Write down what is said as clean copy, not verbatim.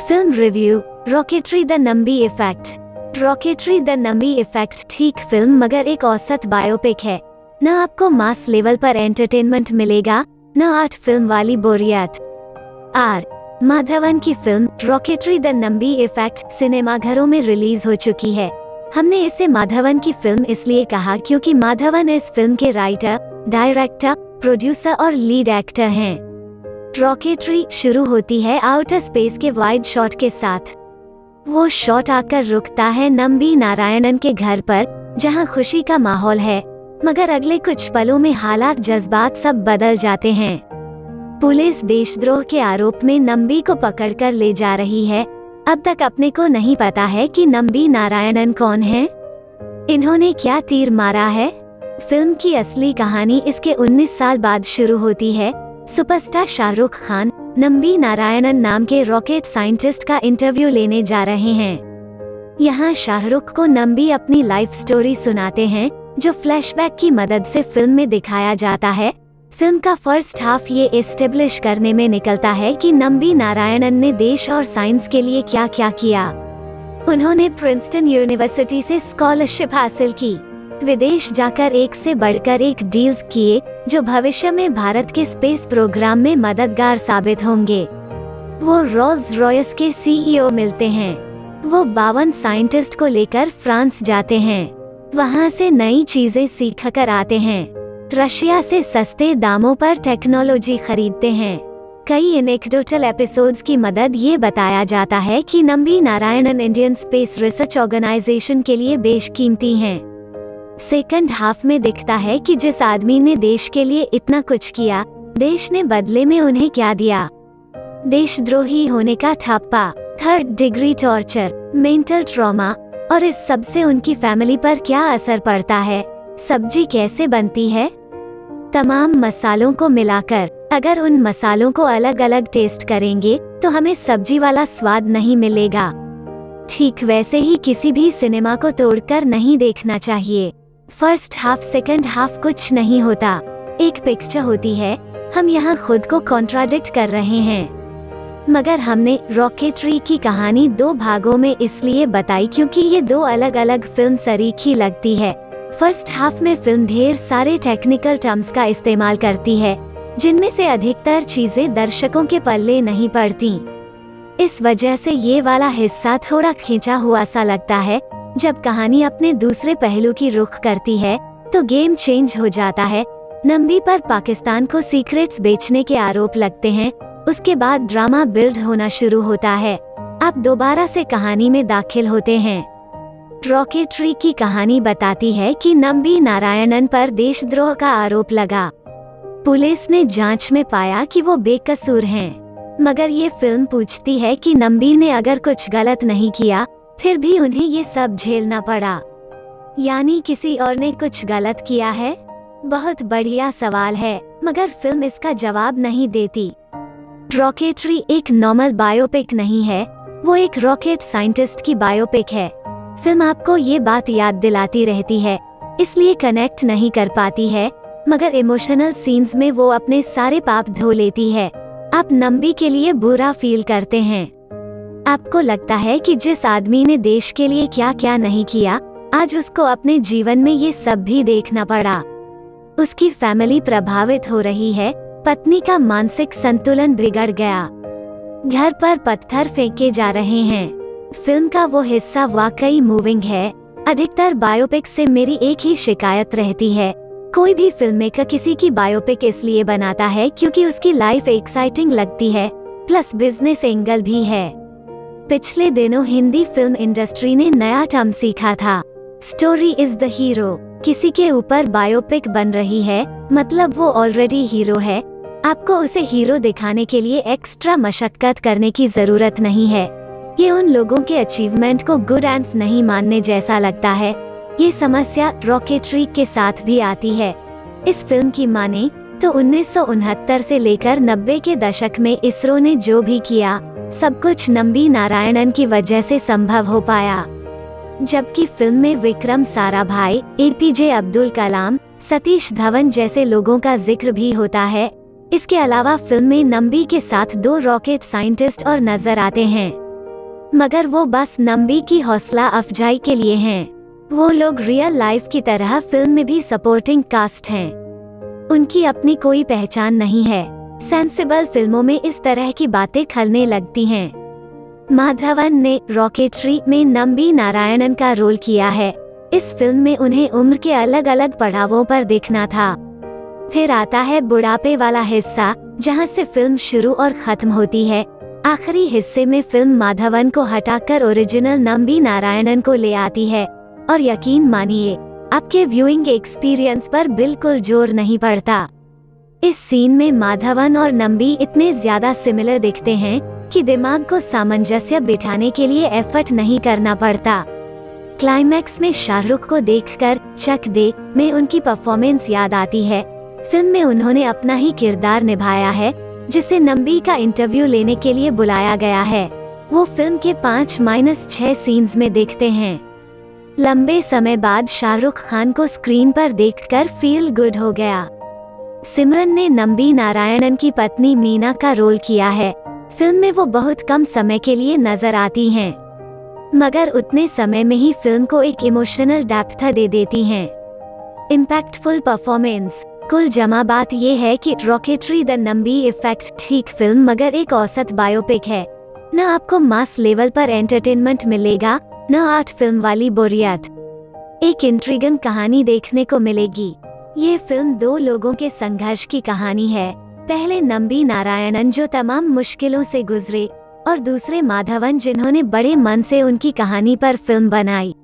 Film review. Rocketry the Nambi effect. Rocketry the Nambi effect ठीक film मगर एक औसत बायोपिक है। न आपको मास लेवल पर एंटरटेनमेंट मिलेगा, न आर्ट फिल्म वाली बोरियत। आर माधवन की film rocketry the Nambi effect सिनेमाघरों में रिलीज हो चुकी है। हमने इसे माधवन की फिल्म इसलिए कहा क्योंकि माधवन इस फिल्म के राइटर, डायरेक्टर, प्रोड्यूसर और लीड एक्टर हैं। रॉकेटरी शुरू होती है आउटर स्पेस के वाइड शॉट के साथ। वो शॉट आकर रुकता है नंबी नारायणन के घर पर, जहां खुशी का माहौल है, मगर अगले कुछ पलों में हालात, जज्बात सब बदल जाते हैं। पुलिस देशद्रोह के आरोप में नंबी को पकड़कर ले जा रही है। अब तक अपने को नहीं पता है कि नंबी नारायणन कौन है, इन्होंने क्या तीर मारा है। फिल्म की असली कहानी इसके 19 साल बाद शुरू होती है। सुपरस्टार शाहरुख खान नंबी नारायणन नाम के रॉकेट साइंटिस्ट का इंटरव्यू लेने जा रहे हैं। यहाँ शाहरुख को नंबी अपनी लाइफ स्टोरी सुनाते हैं, जो फ्लैशबैक की मदद से फिल्म में दिखाया जाता है। फिल्म का फर्स्ट हाफ ये एस्टेब्लिश करने में निकलता है कि नंबी नारायणन ने देश और साइंस के लिए क्या क्या किया। उन्होंने प्रिंसटन यूनिवर्सिटी से स्कॉलरशिप हासिल की, विदेश जाकर एक से बढ़कर एक डील्स किए, जो भविष्य में भारत के स्पेस प्रोग्राम में मददगार साबित होंगे। वो रोल्स रॉयस के सीईओ मिलते हैं। वो 52 साइंटिस्ट को लेकर फ्रांस जाते हैं, वहाँ से नई चीजें सीख कर आते हैं। रशिया से सस्ते दामों पर टेक्नोलॉजी खरीदते हैं। कई एनेक्डोटल एपिसोड्स की मदद ये बताया जाता है कि Nambi Narayanan Indian space research organisation के लिए बेशकीमती हैं। सेकंड हाफ में दिखता है कि जिस आदमी ने देश के लिए इतना कुछ किया, देश ने बदले में उन्हें क्या दिया। देशद्रोही होने का ठप्पा, 3rd degree torture, mental trauma, और इस सब से उनकी फैमिली पर क्या असर पड़ता है। सब्जी कैसे बनती है, तमाम मसालों को मिलाकर अगर उन मसालों को अलग अलग टेस्ट करेंगे तो हमें सब्जी वाला स्वाद नहीं मिलेगा। ठीक वैसे ही किसी भी सिनेमा को तोड़कर नहीं देखना चाहिए। फर्स्ट हाफ सेकंड हाफ कुछ नहीं होता, एक पिक्चर होती है। हम यहाँ खुद को कॉन्ट्राडिक्ट कर रहे हैं, मगर हमने रॉकेटरी की कहानी 2 भागों में इसलिए बताई क्योंकि ये 2 अलग अलग फिल्म सरीखी लगती है। फर्स्ट हाफ में फिल्म ढेर सारे टेक्निकल टर्म्स का इस्तेमाल करती है, जिनमें से अधिकतर चीजें दर्शकों के पल्ले नहीं पड़ती। इस वजह से ये वाला हिस्सा थोड़ा खींचा हुआ सा लगता है। जब कहानी अपने दूसरे पहलू की रुख करती है तो गेम चेंज हो जाता है। नंबी पर पाकिस्तान को सीक्रेट्स बेचने के आरोप लगते हैं। उसके बाद ड्रामा बिल्ड होना शुरू होता है। आप दोबारा से कहानी में दाखिल होते हैं। रॉकेटरी की कहानी बताती है कि नंबी नारायणन पर देशद्रोह का आरोप लगा। पुलिस ने जांच में पाया कि वो बेकसूर हैं, मगर ये फिल्म पूछती है कि नंबी ने अगर कुछ गलत नहीं किया, फिर भी उन्हें ये सब झेलना पड़ा, यानी किसी और ने कुछ गलत किया है। बहुत बढ़िया सवाल है, मगर फिल्म इसका जवाब नहीं देती। रॉकेटरी एक नॉर्मल बायोपिक नहीं है, वो एक रॉकेट साइंटिस्ट की बायोपिक है। फिल्म आपको ये बात याद दिलाती रहती है, इसलिए कनेक्ट नहीं कर पाती है, मगर इमोशनल सीन्स में वो अपने सारे पाप धो लेती है। आप नंबी के लिए बुरा फील करते हैं। आपको लगता है कि जिस आदमी ने देश के लिए क्या क्या नहीं किया, आज उसको अपने जीवन में ये सब भी देखना पड़ा। उसकी फैमिली प्रभावित हो रही है, पत्नी का मानसिक संतुलन बिगड़ गया, घर पर पत्थर फेंके जा रहे हैं। फिल्म का वो हिस्सा वाकई मूविंग है। अधिकतर बायोपिक से मेरी एक ही शिकायत रहती है, कोई भी फिल्म मेकर किसी की बायोपिक इसलिए बनाता है क्योंकि उसकी लाइफ एक्साइटिंग लगती है, प्लस बिजनेस एंगल भी है। पिछले दिनों हिंदी फिल्म इंडस्ट्री ने नया टर्म सीखा था, स्टोरी इज द हीरो। किसी के ऊपर बायोपिक बन रही है, मतलब वो ऑलरेडी हीरो है। आपको उसे हीरो दिखाने के लिए एक्स्ट्रा मशक्कत करने की जरूरत नहीं है। ये उन लोगों के अचीवमेंट को गुड एंड नहीं मानने जैसा लगता है। ये समस्या रॉकेटरी के साथ भी आती है। इस फिल्म की माने तो 1969 से लेकर 90 के दशक में इसरो ने जो भी किया, सब कुछ नंबी नारायणन की वजह से संभव हो पाया। जबकि फिल्म में विक्रम साराभाई, एपीजे अब्दुल कलाम, सतीश धवन जैसे लोगों का जिक्र भी होता है। इसके अलावा फिल्म में नंबी के साथ 2 रॉकेट साइंटिस्ट और नजर आते हैं। मगर वो बस नम्बी की हौसला अफजाई के लिए हैं। वो लोग रियल लाइफ की तरह फिल्म में भी सपोर्टिंग कास्ट हैं। उनकी अपनी कोई पहचान नहीं है। सेंसिबल फिल्मों में इस तरह की बातें खलने लगती हैं। माधवन ने रॉकेटरी में नम्बी नारायणन का रोल किया है। इस फिल्म में उन्हें उम्र के अलग अलग पड़ावों पर दिखना था। फिर आता है बुढ़ापे वाला हिस्सा, जहां से फिल्म शुरू और खत्म होती है। आखिरी हिस्से में फिल्म माधवन को हटाकर ओरिजिनल नम्बी नारायणन को ले आती है, और यकीन मानिए आपके व्यूइंग एक्सपीरियंस पर बिल्कुल जोर नहीं पड़ता। इस सीन में माधवन और नम्बी इतने ज्यादा सिमिलर दिखते हैं कि दिमाग को सामंजस्य बिठाने के लिए एफर्ट नहीं करना पड़ता। क्लाइमैक्स में शाहरुख को देखकर चक दे में उनकी परफॉर्मेंस याद आती है। फिल्म में उन्होंने अपना ही किरदार निभाया है, जिसे नम्बी का इंटरव्यू लेने के लिए बुलाया गया है। वो फिल्म के 5-6 सीन्स में दिखते हैं। लंबे समय बाद शाहरुख खान को स्क्रीन पर देखकर फील गुड हो गया। सिमरन ने नम्बी नारायणन की पत्नी मीना का रोल किया है। फिल्म में वो बहुत कम समय के लिए नजर आती हैं, मगर उतने समय में ही फिल्म को एक इमोशनल डेप्थ दे देती हैं। Impactful performance. कुल जमा बात ये है कि रॉकेटरी द नम्बी इफेक्ट ठीक फिल्म मगर एक औसत बायोपिक है। न आपको मास लेवल पर एंटरटेनमेंट मिलेगा, न आर्ट फिल्म वाली बोरियत। एक इंट्रिगन कहानी देखने को मिलेगी। ये फिल्म दो लोगों के संघर्ष की कहानी है। पहले नम्बी नारायणन जो तमाम मुश्किलों से गुजरे, और दूसरे माधवन जिन्होंने बड़े मन से उनकी कहानी पर फिल्म बनाई।